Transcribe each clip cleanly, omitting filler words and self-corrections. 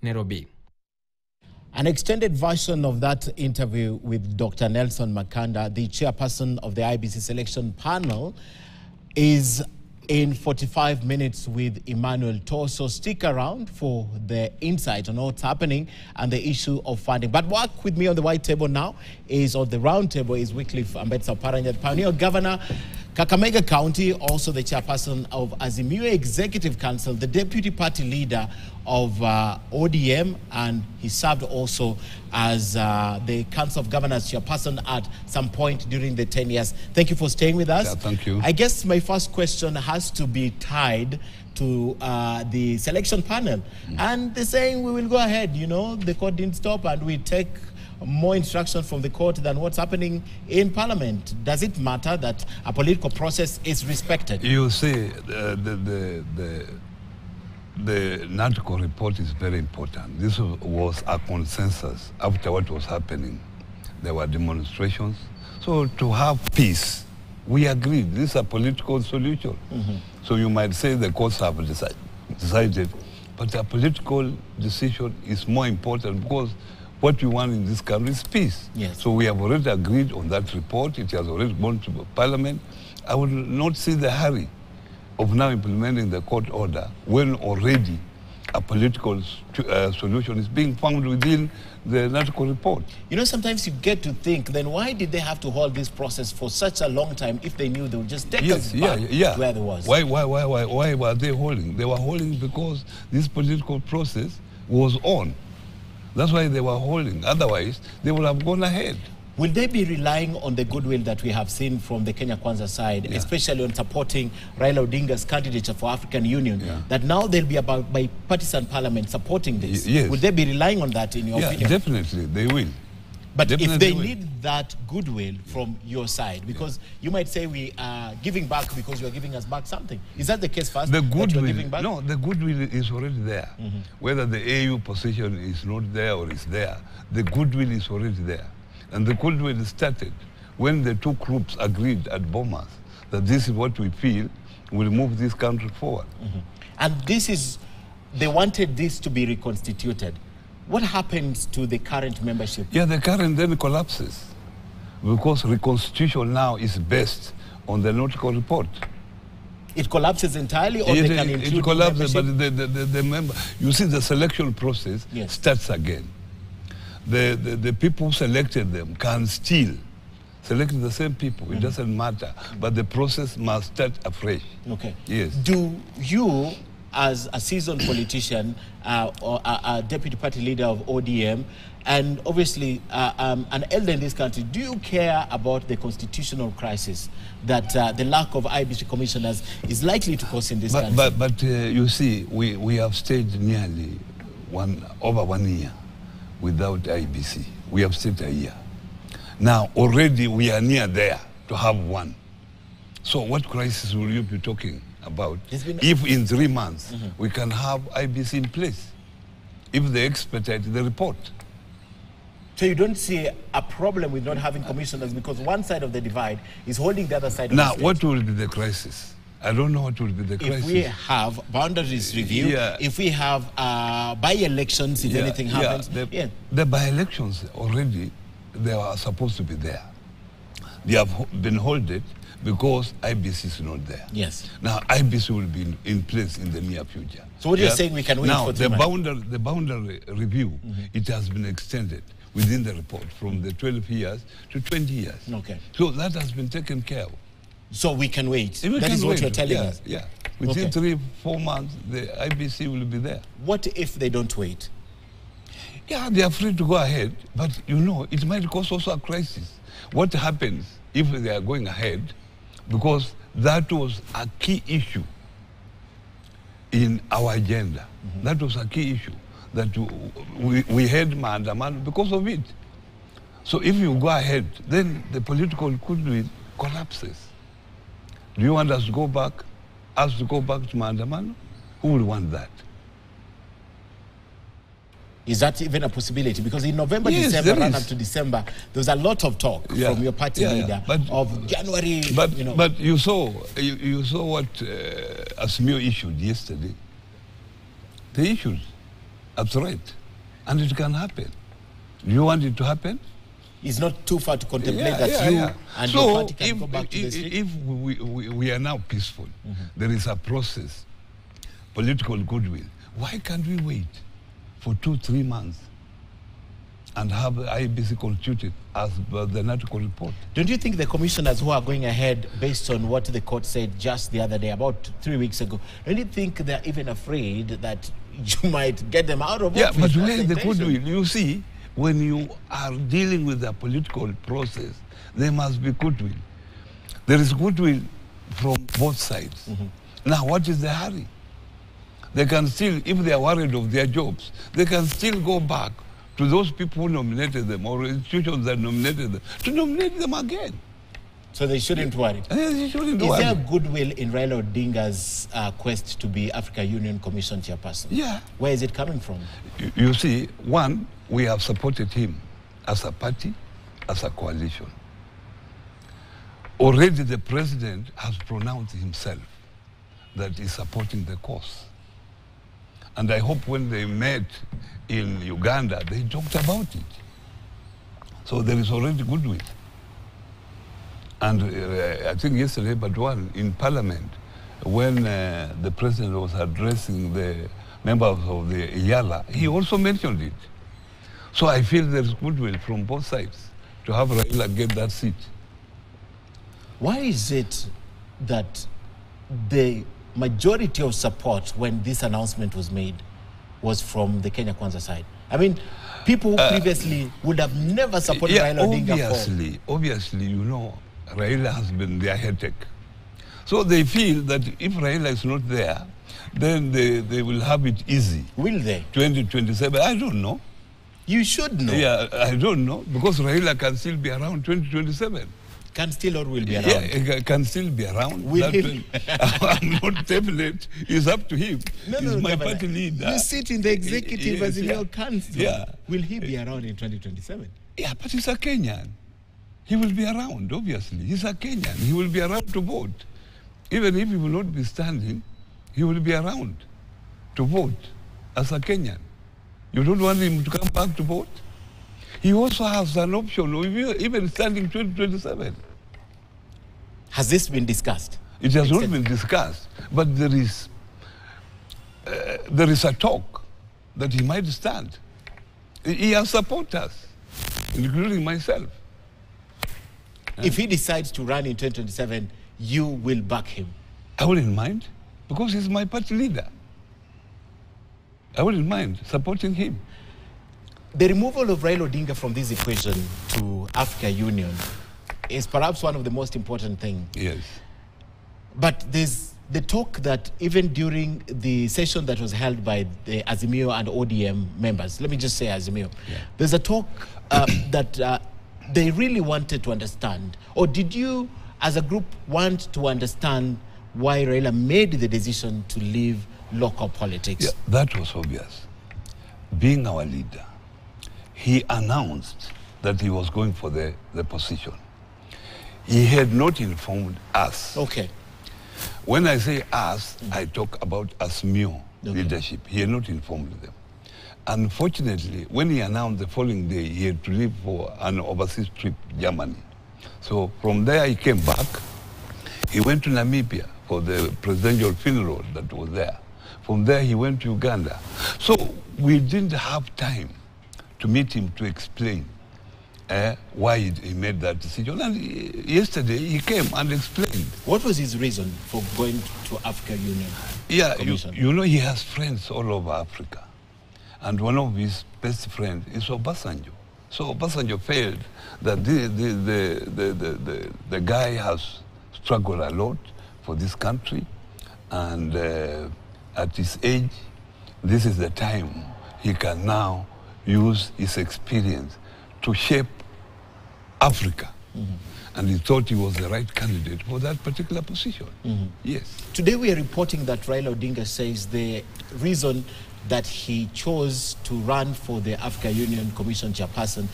Nairobi. An extended version of that interview with Dr. Nelson Makanda, the chairperson of the IBC selection panel, is in 45 minutes with Emmanuel Torso. Stick around for the insight on what's happening and the issue of funding. But work with me on the white table now is, on the round table, is Wycliffe Ambetsa-Oparanya, Pioneer Governor, Kakamega County, also the chairperson of Azimio Executive Council, the deputy party leader of ODM, and he served also as the Council of Governors chairperson at some point during the 10 years. Thank you for staying with us. Yeah, thank you. I guess my first question has to be tied to the selection panel. And they're saying we will go ahead, you know, the court didn't stop and we take more instruction from the court than what's happening in Parliament. Does it matter that a political process is respected? You see, the NATCO report is very important. This was a consensus after what was happening. There were demonstrations. So to have peace, we agreed this is a political solution. So you might say the courts have decided, but a political decision is more important because what we want in this country is peace. Yes. So we have already agreed on that report. It has already gone to Parliament. I would not see the hurry of now implementing the court order when already a political solution is being found within the NATCO report. You know, sometimes you get to think, then why did they have to hold this process for such a long time if they knew they would just take us back where there was? Why were they holding? They were holding because this political process was on. That's why they were holding. Otherwise, they would have gone ahead. Will they be relying on the goodwill that we have seen from the Kenya Kwanza side, especially on supporting Raila Odinga's candidature for African Union, that now there'll be a bipartisan parliament supporting this? Yes. Will they be relying on that in your opinion? Definitely, they will. But definitely if they need that goodwill from your side, because you might say we are giving back because you are giving us back something. Is that the case first? The goodwill, giving back? no, the goodwill is already there. Whether the AU position is not there or is there, the goodwill is already there. And the goodwill started when the two groups agreed at Bomas that this is what we feel will move this country forward. And this is, they wanted this to be reconstituted. What happens to the current membership? Yeah, the current then collapses because reconstitution now is based on the NATCO report. It collapses entirely, or they can include it collapses, membership? but the member, you see, the selection process starts again. The people who selected them can still select the same people. It doesn't matter, but the process must start afresh. Okay. Yes. Do you, as a seasoned politician or a deputy party leader of ODM, and obviously an elder in this country, do you care about the constitutional crisis that the lack of IBC commissioners is likely to cause in this country? But you see, we have stayed nearly over 1 year without IBC. We have stayed a year. Now, already we are near there to have one. So what crisis will you be talking about if in 3 months we can have IBC in place? If they expedite the report. So you don't see a problem with not having commissioners because one side of the divide is holding the other side of now, the state. what will be the crisis? I don't know what will be the crisis. If we have boundaries review, if we have by-elections, if anything happens. The by-elections already, they are supposed to be there. They have been holded because IBC is not there. Yes. Now, IBC will be in place in the near future. So what you're saying, we can wait for 3 months? The boundary review, it has been extended within the report from the 12 years to 20 years. Okay. So that has been taken care of. So we can wait. That is what you're telling us. Yeah. Within 3-4 months, the IBC will be there. What if they don't wait? Yeah, they are free to go ahead, but you know, it might cause also a crisis. What happens if they are going ahead? Because that was a key issue in our agenda. That was a key issue that we had maandamano because of it. So if you go ahead, then the political goodwill collapses. Do you want us to go back to maandamano? Who would want that? Is that even a possibility? Because in November, December, run up to December, there was a lot of talk from your party leader of January. But you saw what Asmio issued yesterday. They issued a threat. And it can happen. Do you want it to happen? It's not too far to contemplate that you and your party can go back to the street? If we are now peaceful, there is a process, political goodwill. Why can't we wait for 2-3 months and have IBC constituted as the article report? Don't you think the commissioners who are going ahead based on what the court said just the other day, about 3 weeks ago, don't you think they're even afraid that you might get them out of office? Yeah, but where is the goodwill? You see, when you are dealing with a political process, there must be goodwill. There is goodwill from both sides. Now, what is the hurry? They can still, if they are worried of their jobs, they can still go back to those people who nominated them or institutions that nominated them to nominate them again. So they shouldn't worry. They shouldn't worry. Is there goodwill in Raila Odinga's quest to be Africa Union Commission chairperson? Yeah. Where is it coming from? You see, one, we have supported him as a party, as a coalition. Already the president has pronounced himself that he's supporting the cause. And I hope when they met in Uganda, they talked about it. So there is already goodwill. And I think yesterday, but one, in Parliament, when the president was addressing the members of the IALA, he also mentioned it. So I feel there's goodwill from both sides to have Raila get that seat. Why is it that the majority of support when this announcement was made was from the Kenya Kwanza side? I mean, people who previously would have never supported Raila Odinga. Obviously, you know, Raila has been their headache. So they feel that if Raila is not there, then they will have it easy. Will they? 2027, I don't know. You should know. Yeah, I don't know, because Raila can still be around 2027. Can still or will be around? Yeah, can still be around. Will he? I'm not definite. It's up to him. He's my party leader. You sit in the executive as in your council. Yeah. Will he be around in 2027? Yeah, but he's a Kenyan. He will be around, obviously. He's a Kenyan. He will be around to vote. Even if he will not be standing, he will be around to vote as a Kenyan. You don't want him to come back to vote? He also has an option of even standing 2027. Has this been discussed? It has not been discussed, but there is a talk that he might stand. He has supporters, including myself. If he decides to run in 2027, you will back him? I wouldn't mind, because he's my party leader. I wouldn't mind supporting him. The removal of Raila Odinga from this equation to Africa Union is perhaps one of the most important things. Yes. But there's the talk that even during the session that was held by the Azimio and ODM members, let me just say Azimio, there's a talk that they really wanted to understand, or did you as a group want to understand why Raila made the decision to leave local politics? Yeah, that was obvious. Being our leader, he announced that he was going for the position. He had not informed us. Okay. When I say us, I talk about Azimio leadership. He had not informed them. Unfortunately, when he announced the following day, he had to leave for an overseas trip to Germany. So from there he came back. He went to Namibia for the presidential funeral that was there. From there he went to Uganda. So we didn't have time to meet him to explain why he made that decision. And yesterday he came and explained. What was his reason for going to Africa Union? Yeah, you know, he has friends all over Africa. And one of his best friends is Obasanjo. So Obasanjo felt that the guy has struggled a lot for this country. And at his age, this is the time he can now use his experience to shape Africa. And he thought he was the right candidate for that particular position. Yes. Today we are reporting that Raila Odinga says the reason that he chose to run for the Africa Union Commission chairperson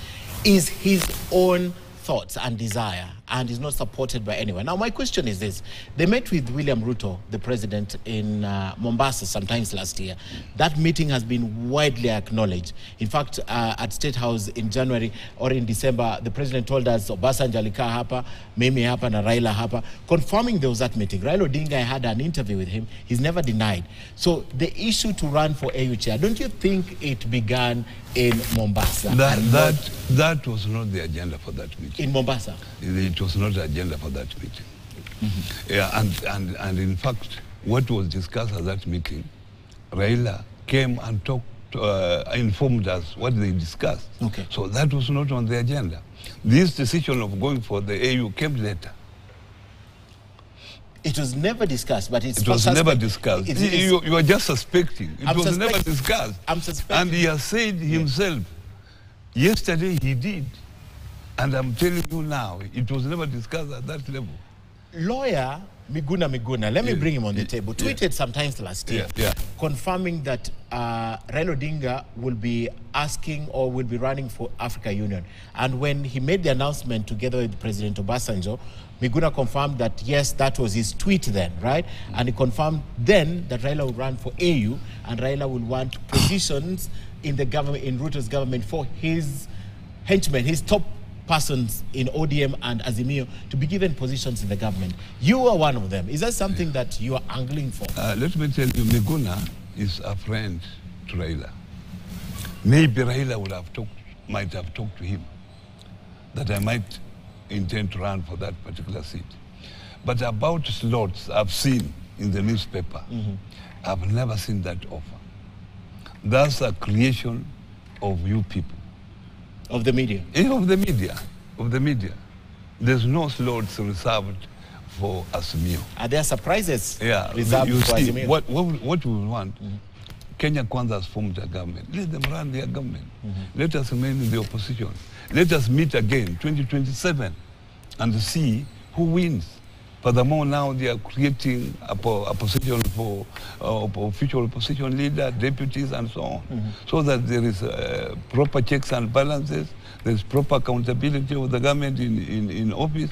is his own thoughts and desire. and is not supported by anyone. Now, my question is this. They met with William Ruto, the president, in Mombasa sometimes last year. That meeting has been widely acknowledged. In fact, at State House in January or in December, the president told us, Obasanjo alikaa hapa, Mimi hapa, na Raila hapa, confirming there was that meeting. Raila Odinga had an interview with him. He's never denied. So the issue to run for AU chair, don't you think it began in Mombasa? That was not the agenda for that meeting. In Mombasa? It was not the agenda for that meeting. Yeah, and in fact, what was discussed at that meeting, Raila came and talked, informed us what they discussed. Okay. So that was not on the agenda. This decision of going for the AU came later. It was never discussed, but it was never discussed. You are just suspecting. It was never discussed. I'm suspecting. And he has said himself, yesterday he did. And I'm telling you now, it was never discussed at that level. Lawyer Miguna, let me bring him on the table, tweeted sometimes last year, confirming that Raila Odinga will be asking or will be running for Africa Union. And when he made the announcement together with President Obasanjo, Miguna confirmed that, yes, that was his tweet then, right? And he confirmed then that Raila would run for AU and Raila would want positions in the government, in Ruto's government, for his henchmen, his top persons in ODM and Azimio to be given positions in the government. You are one of them. Is that something that you are angling for? Let me tell you, Miguna is a friend to Raila. Maybe Raila might have talked to him that I might intend to run for that particular seat. But about slots I've seen in the newspaper, I've never seen that offer. That's a creation of you people. Of the media? Of the media. There's no slots reserved for Azimio. Are there surprises reserved you for see, Azimio? what we want, Kenya Kwanza has formed a government. Let them run their government. Let us remain in the opposition. Let us meet again, 2027, and see who wins. Furthermore, now they are creating a position for official opposition leader, deputies, and so on, so that there is proper checks and balances, there is proper accountability of the government in office.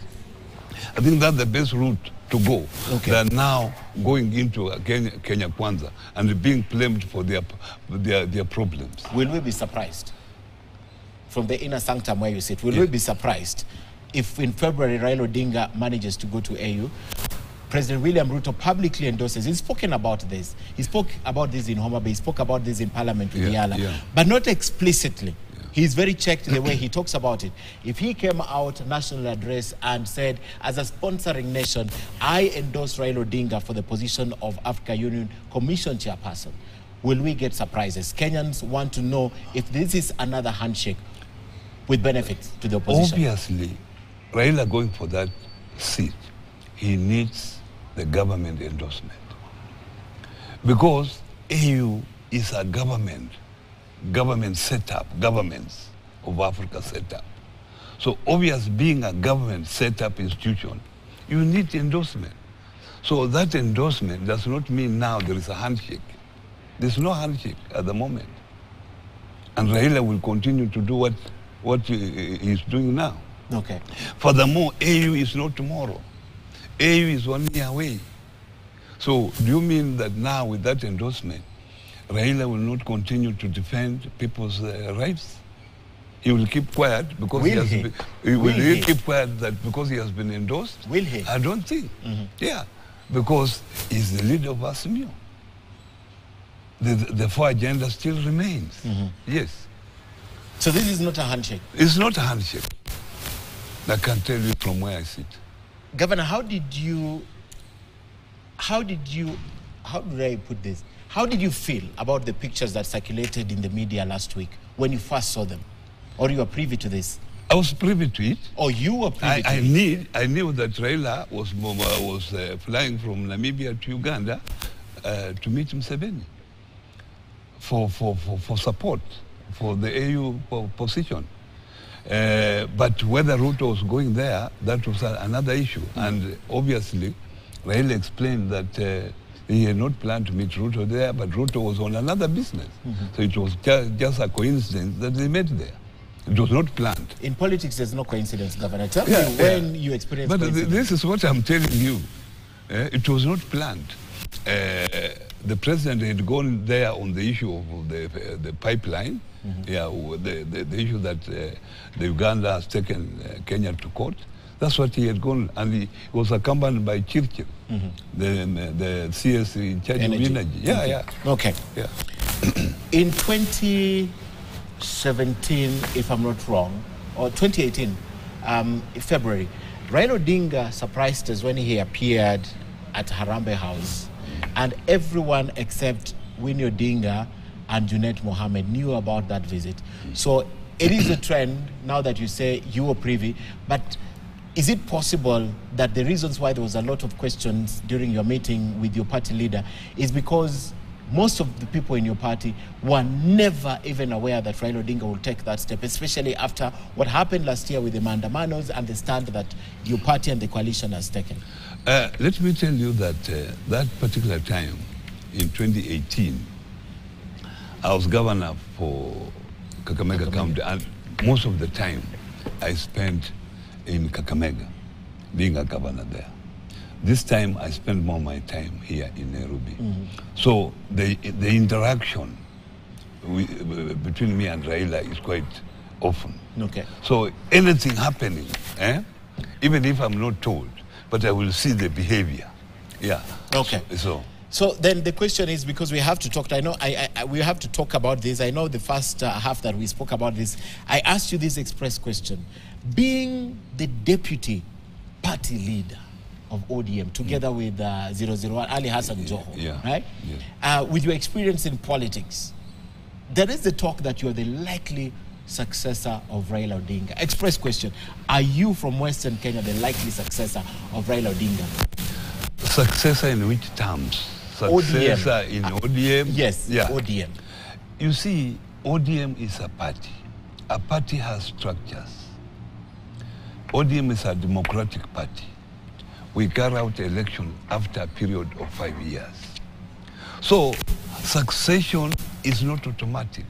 I think that's the best route to go. Okay. They are now going into Kenya Kwanza and being blamed for their problems. Will we be surprised? From the inner sanctum where you sit, will we be surprised if in February Raila Odinga manages to go to AU, President William Ruto publicly endorses? He's spoken about this. He spoke about this in Homa Bay. He spoke about this in Parliament with Yala, but not explicitly. He's very checked the way he talks about it. If he came out national address and said, as a sponsoring nation, I endorse Raila Odinga for the position of Africa Union Commission chairperson, will we get surprises? Kenyans want to know if this is another handshake with benefits to the opposition. Obviously, Raila going for that seat, he needs the government endorsement. Because AU is a government setup, governments of Africa setup. So obvious, being a government setup institution, you need endorsement. So that endorsement does not mean now there is a handshake. There's no handshake at the moment. And Raila will continue to do what he is doing now. Okay. Furthermore, AU is not tomorrow. AU is 1 year away. So do you mean that now with that endorsement, Raila will not continue to defend people's rights? He will keep quiet because will he keep quiet that because he has been endorsed? Will he? I don't think. Yeah, because he's the leader of Azimio. The four agenda still remains. Yes. So this is not a handshake? It's not a handshake. I can tell you from where I sit. Governor, how did I put this? How did you feel about the pictures that circulated in the media last week when you first saw them? Or you were privy to this? I was privy to it. Oh, you were privy to it? I knew that Raila was flying from Namibia to Uganda to meet Museveni for support for the AU position. But whether Ruto was going there, that was another issue. And obviously, Raila explained that he had not planned to meet Ruto there, but Ruto was on another business. So it was just a coincidence that they met there. It was not planned. In politics, there's no coincidence, Governor. Tell me when you experienced coincidence. This is what I'm telling you. It was not planned. The president had gone there on the issue of the pipeline, the issue that the Uganda has taken Kenya to court. That's what he had gone, and he was accompanied by Chirchir, the CS in charge of energy. Okay. Yeah. In 2017, if I'm not wrong, or 2018, February, Raila Odinga surprised us when he appeared at Harambee House, and everyone except Winnie Odinga and Junet Mohammed knew about that visit. So it is a trend now that you say you were privy, but is it possible that the reasons why there was a lot of questions during your meeting with your party leader is because most of the people in your party were never even aware that Raila Odinga will take that step, especially after what happened last year with the Maandamanos and the stand that your party and the coalition has taken? Let me tell you that that particular time, in 2018, I was governor for Kakamega County, and most of the time I spent in Kakamega, being a governor there. This time I spend more of my time here in Nairobi. So the interaction between me and Raila is quite often. Okay. So anything happening, even if I'm not told, but I will see the behavior. Yeah. Okay. So then the question is, because we have to talk, I know we have to talk about this. I know the first half that we spoke about this, I asked you this express question. Being the deputy party leader of ODM, together with 001, Ali Hassan Joho, right? Yeah. With your experience in politics, there is the talk that you are the likely successor of Raila Odinga. Express question, are you from Western Kenya the likely successor of Raila Odinga? Successor in which terms? Successor ODM. In ODM? Yes, yeah. ODM. You see, ODM is a party. A party has structures. ODM is a democratic party. We carry out election after a period of 5 years. So, succession is not automatic.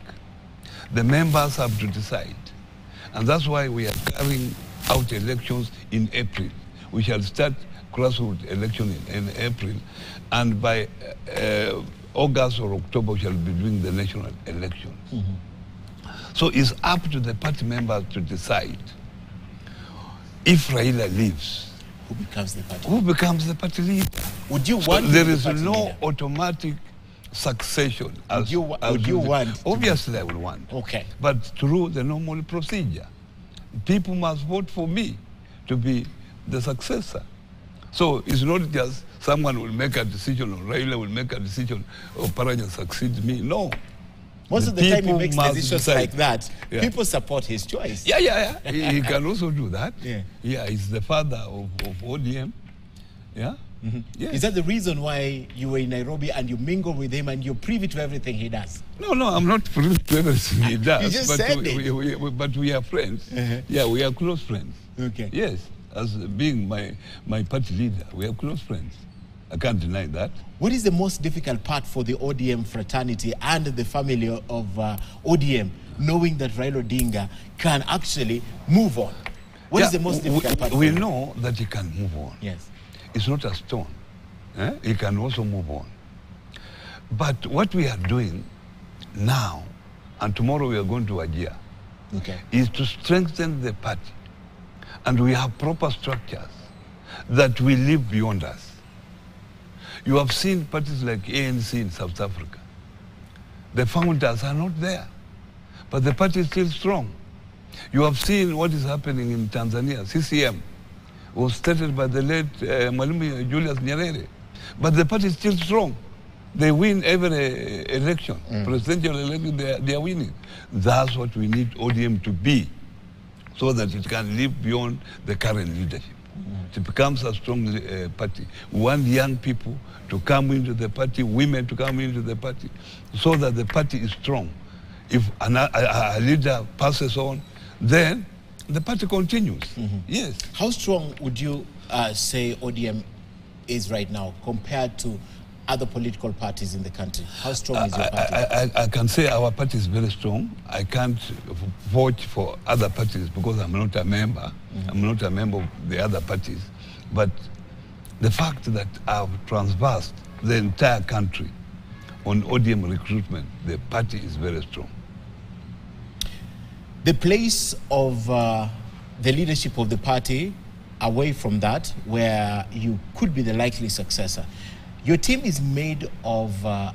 The members have to decide. And that's why we are carrying out elections in April. We shall start grassroots election in April, and by August or October we shall be doing the national elections. So it's up to the party members to decide if Raila leaves. Who becomes the party? Who becomes the party leader? Would you want? There is no automatic succession. Would you want? Obviously, I will want. Okay. But through the normal procedure, people must vote for me to be the successor. So it's not just someone will make a decision, or Raila will make a decision, or Paranya succeeds me. No. Most of the time he makes decisions like that, people support his choice. Yeah. He can also do that. Yeah, he's the father of ODM. Yeah. Yes. Is that the reason why you were in Nairobi and you mingle with him and you're privy to everything he does? No, I'm not privy to everything he does. You just said it. But we are friends. Yeah, we are close friends. Okay. Yes, as being my party leader, we are close friends. I can't deny that. What is the most difficult part for the ODM fraternity and the family of ODM, knowing that Raila Odinga can actually move on? What is the most difficult part? We know that he can move on. Yes. It's not a stone. He can also move on. But what we are doing now, and tomorrow we are going to Ajia, is to strengthen the party. And we have proper structures that will live beyond us. You have seen parties like ANC in South Africa. The founders are not there, but the party is still strong. You have seen what is happening in Tanzania. CCM was started by the late Mwalimu Julius Nyerere, but the party is still strong. They win every election, presidential election, they are winning. That's what we need ODM to be, so that it can live beyond the current leadership. It becomes a strong party. We want young people to come into the party, women to come into the party, so that the party is strong. If a leader passes on, then the party continues. Yes. How strong would you say ODM is right now compared to other political parties in the country? How strong is your party? I can say our party is very strong. I can't vote for other parties because I'm not a member. I'm not a member of the other parties. But the fact that I've traversed the entire country on ODM recruitment, the party is very strong. The place of the leadership of the party, away from that, where you could be the likely successor. Your team is made of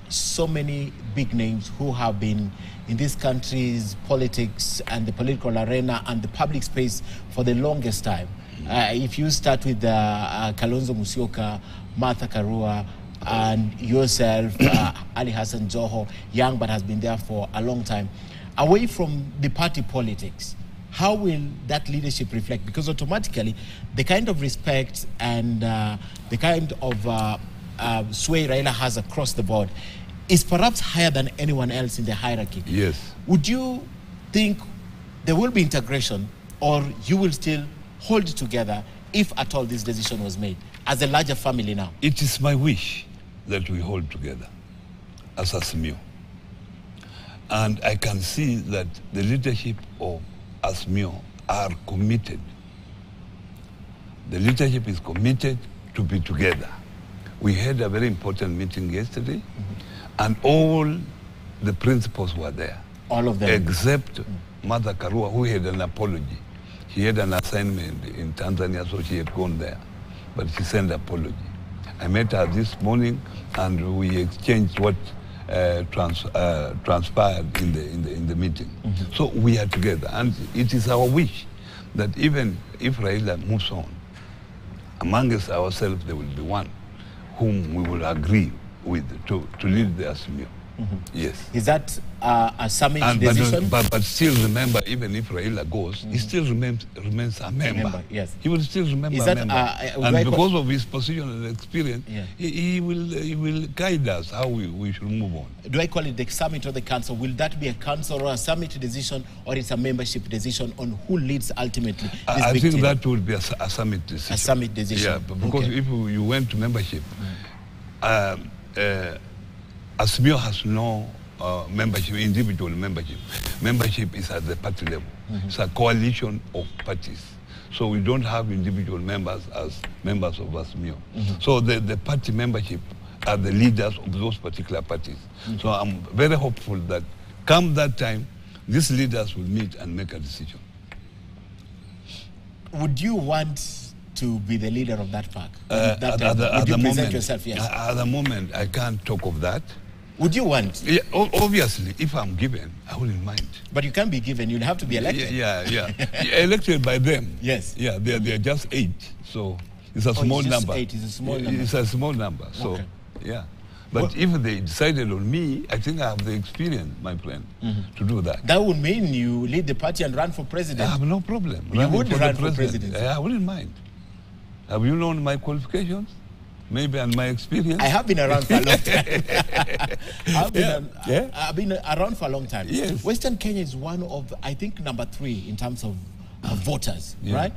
so many big names who have been in this country's politics and the political arena and the public space for the longest time. If you start with Kalonzo Musyoka, Martha Karua, and yourself, Ali Hassan Joho, young but has been there for a long time. Away from the party politics, how will that leadership reflect? Because automatically, the kind of respect and the kind of sway Raila has across the board is perhaps higher than anyone else in the hierarchy. Yes. Would you think there will be integration, or you will still hold together if at all this decision was made as a larger family now? It is my wish that we hold together as ASMIO. And I can see that the leadership of ASMIO are committed. The leadership is committed to be together. We had a very important meeting yesterday, and all the principals were there. All of them? Except Mother Karua, who had an apology. She had an assignment in Tanzania, so she had gone there. But she sent an apology. I met her this morning, and we exchanged what transpired in the meeting. So we are together, and it is our wish that even if Raila moves on, amongst ourselves there will be one whom we will agree with to lead the ASMIO. Yes. Is that a summit decision? But still remember, even if Raila goes, he still remains a member. Yes. He will still remember a member. And because of his position and experience, he will guide us how we should move on. Do I call it the summit or the council? Will that be a council or a summit decision, or it's a membership decision on who leads ultimately? I think that would be a summit decision. A summit decision. Yeah, because if you went to membership, ASMIO has no membership, individual membership. Membership is at the party level. It's a coalition of parties. So we don't have individual members as members of ASMIO. So the party membership are the leaders of those particular parties. So I'm very hopeful that come that time, these leaders will meet and make a decision. Would you want to be the leader of that park? At the moment, yourself? Yes. At the moment, I can't talk of that. Would you want? Yeah, obviously, if I'm given, I wouldn't mind. But you can't be given, you'll have to be elected. Yeah. Elected by them. Yes. Yeah, they're just 8, so it's a small number. It's a small number. It's a small number, so, yeah. But if they decided on me, I think I have the experience, my friend, to do that. That would mean you lead the party and run for president. I have no problem. You would run for president. I wouldn't mind. Have you known my qualifications? Maybe, and my experience. I have been around for a long time. I've been around for a long time. Yes. Western Kenya is one of, I think, number 3 in terms of voters, right?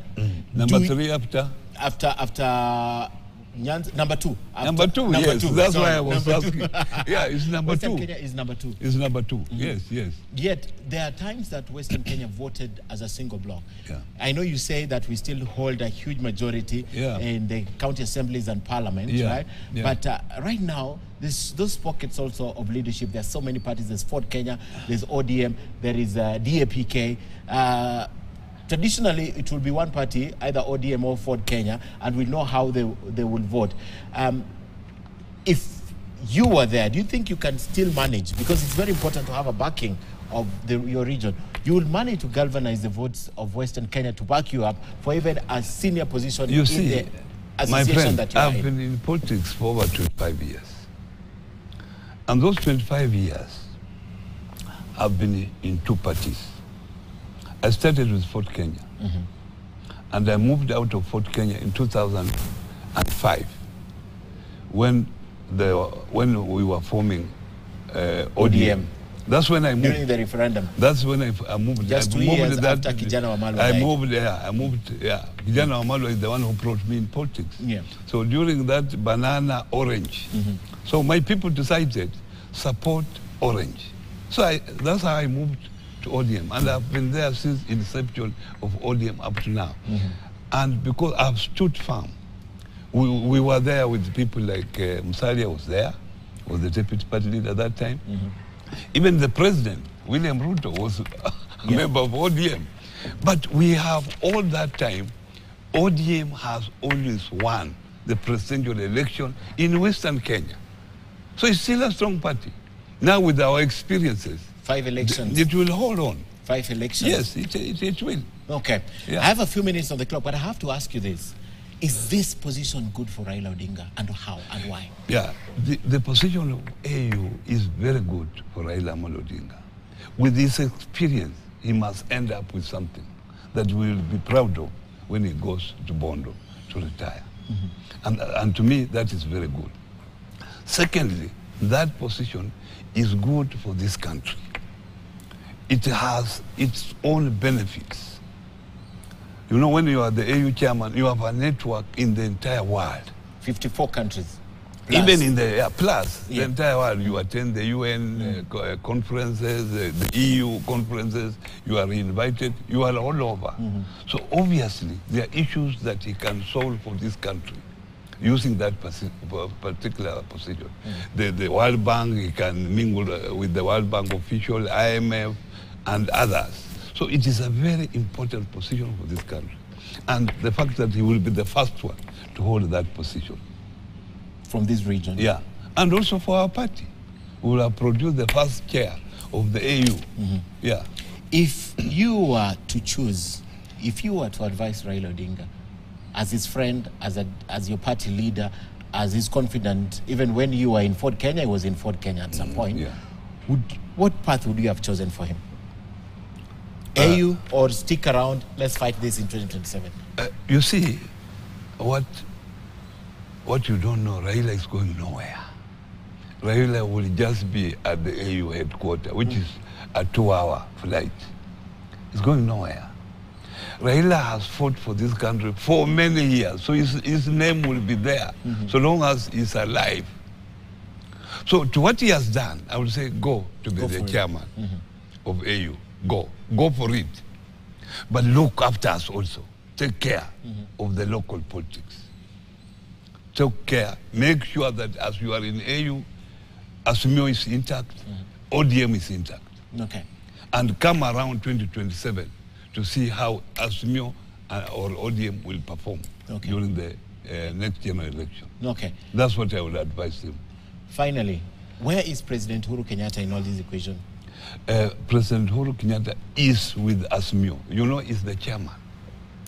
Number 3 after? After number 2. Number 2, yes. That's why I was asking. Yeah, it's number 2. Western Kenya is number 2. It's number 2, yes. Yet, there are times that Western Kenya voted as a single block. Yeah. I know you say that we still hold a huge majority in the county assemblies and parliament, right? Yeah. But right now, those pockets also of leadership, there's so many parties. There's Ford Kenya, there's ODM, there is DAPK. Traditionally, it will be one party, either ODM or Ford Kenya, and we know how they will vote. If you were there, do you think you can still manage? Because it's very important to have a backing of your region. You will manage to galvanize the votes of Western Kenya to back you up for even a senior position in the association my friend, that you are in. I've been in politics for over 25 years. And those 25 years, I've been in 2 parties. I started with Fort Kenya, and I moved out of Fort Kenya in 2005 when we were forming ODM. That's when I moved. During the referendum. That's when I moved. Just 2 years after Kijana Wamalwa died. I moved, yeah. Kijana Wamalwa is the one who brought me in politics. Yeah. So during that banana orange, so my people decided support orange. So that's how I moved to ODM. And I've been there since inception of ODM up to now. And because I've stood firm, we were there with people like Musalia was the deputy party leader at that time. Even the president, William Ruto, was a member of ODM. But we have all that time, ODM has always won the presidential election in Western Kenya. So it's still a strong party. Now with our experiences, 5 elections. It will hold on. 5 elections. Yes, it will. Okay. Yeah. I have a few minutes on the clock, but I have to ask you this. Is this position good for Raila Odinga, and how and why? Yeah, the position of AU is very good for Raila Odinga. With his experience, he must end up with something that we will be proud of when he goes to Bondo to retire. And to me, that is very good. Secondly, that position is good for this country. It has its own benefits. You know, when you are the AU chairman, you have a network in the entire world. 54 countries. Plus. Even in the, the entire world, you attend the UN conferences, the EU conferences, you are invited, you are all over. So obviously, there are issues that he can solve for this country using that particular position. The World Bank, he can mingle with the World Bank official, IMF, and others. So it is a very important position for this country. And the fact that he will be the first one to hold that position. From this region? Yeah. And also for our party. We will have produced the first chair of the AU. Yeah. If you were to choose, if you were to advise Raila Odinga, as his friend, as your party leader, as his confidant, even when you were in Fort Kenya, he was in Fort Kenya at some point, what path would you have chosen for him? AU or stick around, let's fight this in 2027? You see, what you don't know, Raila is going nowhere. Raila will just be at the AU headquarters, which is a 2-hour flight. It's going nowhere. Raila has fought for this country for many years, so his name will be there, so long as he's alive. So to what he has done, I would say go to be the chairman of AU. Go for it. But look after us also. Take care of the local politics. Take care. Make sure that as you are in AU, Asumio is intact, ODM is intact. Okay. And come around 2027 to see how Asumio or ODM will perform during the next general election. Okay. That's what I would advise him. Finally, where is President Uhuru Kenyatta in all these equations? President Uhuru Kenyatta is with Asumio. You know, he's the chairman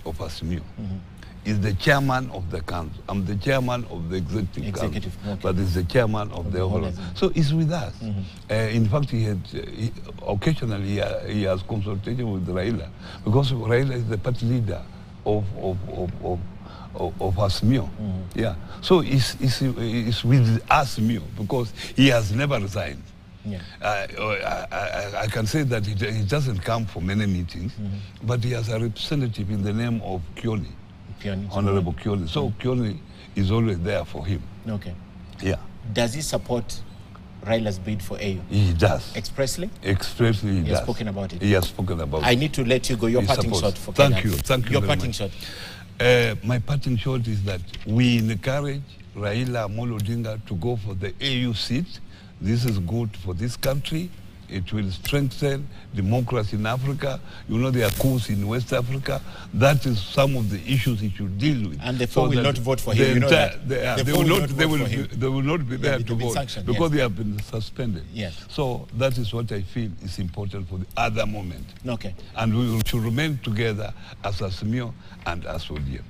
of Asumio. He's the chairman of the council. I'm the chairman of the executive council, but he's the chairman of the whole. So he's with us. In fact, occasionally he has consultation with Raila, because Raila is the party leader of Asumio. Yeah. So he's with Asumio because he has never resigned. Yeah. I can say that he doesn't come for many meetings, but he has a representative in the name of Kioni, Honorable Kioni. So Kioni is always there for him. Okay. Yeah. Does he support Raila's bid for AU? He does. Expressly? Expressly, he does. He has spoken about it? He has spoken about it. I need to let you go. Your parting shot for Thank you. Thank you. Your parting shot. My parting shot is that we encourage Raila Amolo Odinga to go for the AU seat. This is good for this country. It will strengthen democracy in Africa. You know, there are coups in West Africa. That is some of the issues he should deal with. And the four will not vote for him. You know that. They will not be there to vote because they have been suspended. Yes. So that is what I feel is important for the other moment. Okay. And we should remain together as Asumio and as ODM.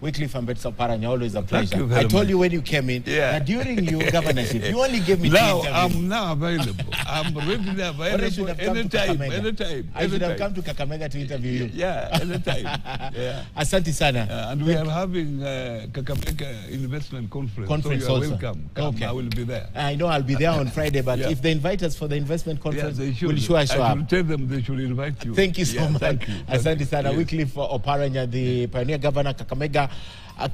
Wycliffe and Betsa Oparanya, always a pleasure. you very I told much. you when you came in that during your governorship, you only gave me now 2 interviews. I'm now available. I'm readily available anytime. I should have come to Kakamega to interview you. Yeah, anytime. Yeah. Asante sana. And we are having Kakamega Investment Conference. So you are also. welcome. Come, Okay. I will be there. I know I'll be there on Friday, but if they invite us for the investment conference, we'll sure show I up. will tell them they should invite you. Thank you so much. Thank you. Asante sana. Wycliffe Oparanya, the pioneer governor, Kakamega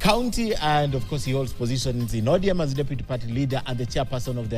County, and of course he holds positions in ODM as deputy party leader and the chairperson of the